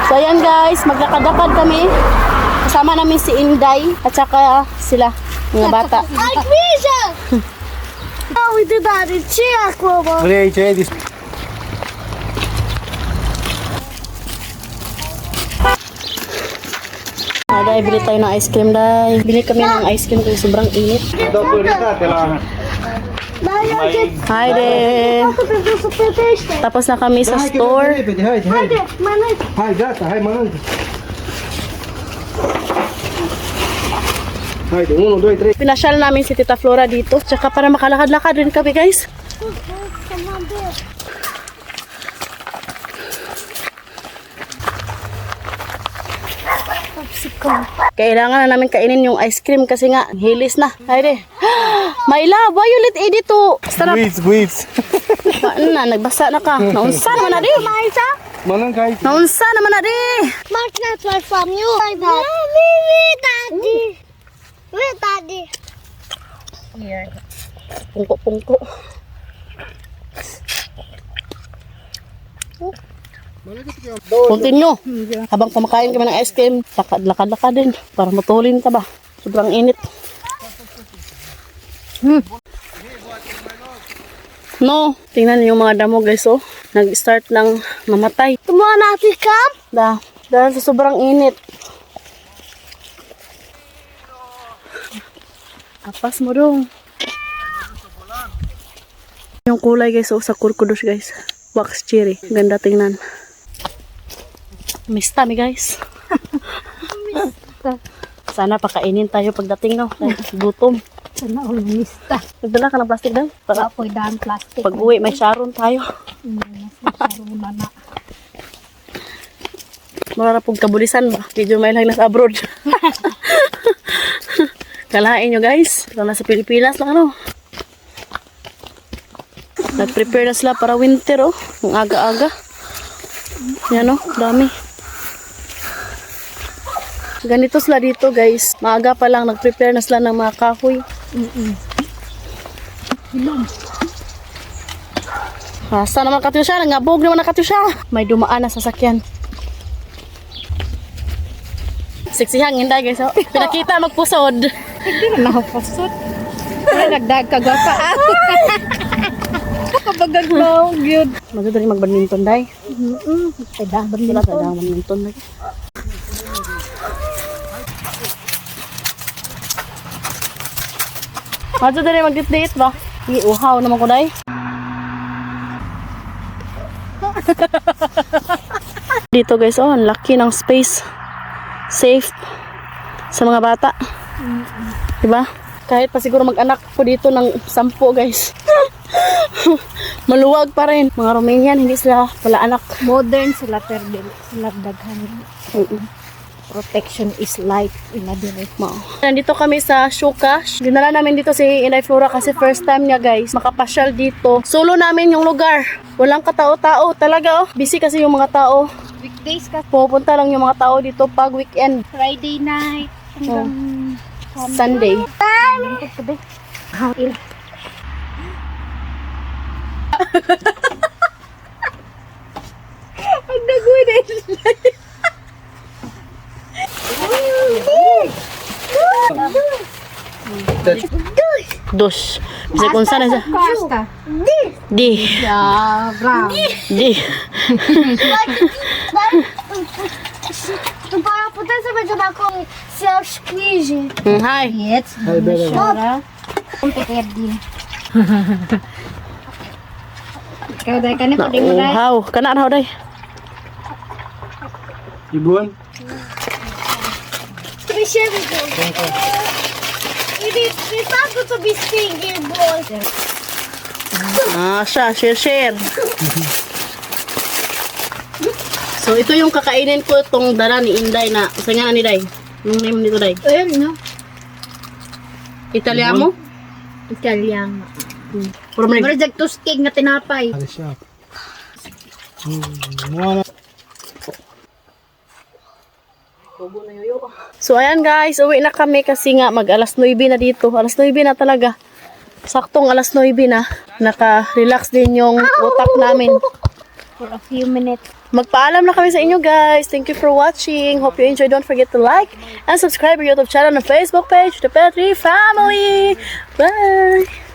So ayan guys, maglakad-lakad kami. Kasama namin si Inday at saka sila, mga bata. Agnisha! Oh, we did that in Chia, Kubo. Day, bili tayo ng ice cream, Day. Bili kami ng ice cream kasi sobrang init. Hi, Day. Tapos na kami sa store. Hi, gata. Hi, manang. Hi, 1, 2, 3. Pinasyal namin si Tita Flora dito. Tsaka para makalakad-lakad rin kami, guys. Kailangan na namin kainin yung ice cream kasi nga, hilis na. Hayde. My love, why you let Eddie to? Squeeze. Na, nagbasa na ka. Naunsa naman na di. Manang kahit. Naunsa naman na di. Mark, that's why from you. Like that. Wait, Daddy. Wait, Daddy. Pungko-pungko. Continue. Habang kumakain kami ng ice cream, lakad-lakad din para matulin ka ba. Sobrang init. No, tingnan niyo yung mga damo guys, oh. Nag-start ng mamatay. Tomorrow natin come? Dahil sa sobrang init. Apas mo dong. Yung kulay guys, oh, sa kurkudos guys. Wax cherry. Ganda tingnan. Mista mi guys. Sana pakainin tayo pagdating no. Gutom. Sana all mista. Nagdala ka ng plastic daw? Para Apoy daan plastic. pag uwi may sharon tayo. Saruna na. Mara pong kabulisan ba? Medyo may lang nasa abroad. Kalain nyo guys. Ito nasa Pilipinas lang ano. Nag-prepare na sila para winter oh. Ang aga-aga. Yan oh, dami. Ganito sila dito guys. Maaga pa lang nag-prepare na sila ng mga kahoy. Asa naman katiyo siya. Nangabog naman na katiyo siya. May dumaan na sasakyan. Siksihang hinday guys oh. Pinakita magpusod. Hindi na nakapasot. Ay, nagdag ka pa. Kapagag mo, good. Magdadali mag-badminton day. Tadang Sila tadang badminton day. Magdadali mag-date ba? Iuhaw naman ko day. Dito guys, oh, ang laki ng space. Safe sa mga bata. Diba? Kahit pa siguro mag-anak po dito ng 10 guys. Maluwag pa rin. Mga Romanian, hindi sila pala anak. Modern sila pero sila daghan. Protection is life. Inadirect mo. Nandito kami sa Shukash. Dinala namin dito si Inday Flora kasi first time niya guys makapasyal dito. Solo namin yung lugar. Walang katao-tao talaga oh. Busy kasi yung mga tao. Weekdays ka. Pupunta lang yung mga tao dito pag weekend. Friday night. Hanggang Sunday. Ang dagoy na Dos. Bisa kung saan na Costa. Di. Yeah, brown. Di. Tu para putea să mergem acolo să iau squeeze. Hai. Vieți. Un pic erdin. Kau dah kan pwede mo na. Wow. Kana na day. Ibuan. Trecevi tu. It's not good to be stingy, boy. Ah, share. So ito yung kakainin ko itong dala ni Inday na sa nga ni Day. Yung name nito Day. Ayun, no? Italiano? Italiano. Pero may Marajag tustig na tinapay. Ano siya? Muna. So ayan guys, uwi na kami kasi nga mag alas 9 na dito. Alas 9 na talaga. Saktong alas 9 na. Naka-relax din yung utak namin. for a few minutes. Magpaalam na kami sa inyo guys. Thank you for watching. Hope you enjoyed. Don't forget to like and subscribe our YouTube channel and Facebook page, The Petri Family. Bye!